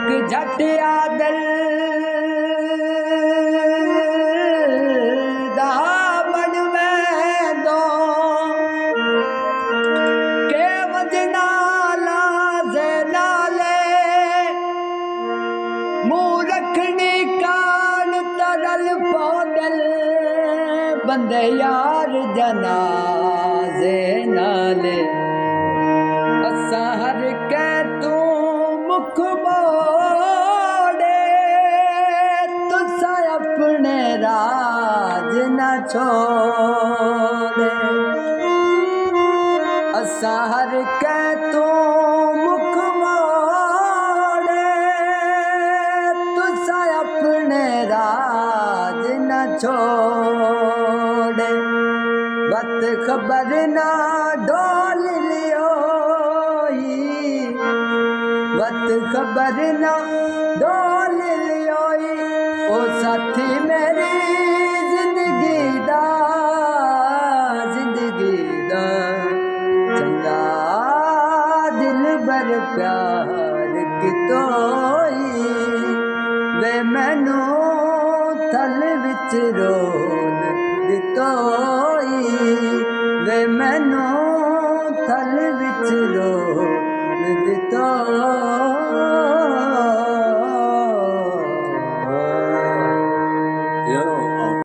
एक झटिया दिल दा बनवे दो के वजना लाजे नाले मुँह रखनी कान तरल पौदल बंदे यार जनाजे नाले असा हर के तू मुख मोड़े तुसा अपने राज न छोड़े असा हर के तू मुख मोड़े तुसा अपने राज न छोड़े वत खबर ना डोल लियो वत खबर ना डोल लियोई ओ साथी मेरी जिंदगी दा चंगा दिल बर प्यार कितोई वे मैनू थल विच रोल दितोई वे मैनू थल विच रोल दितोई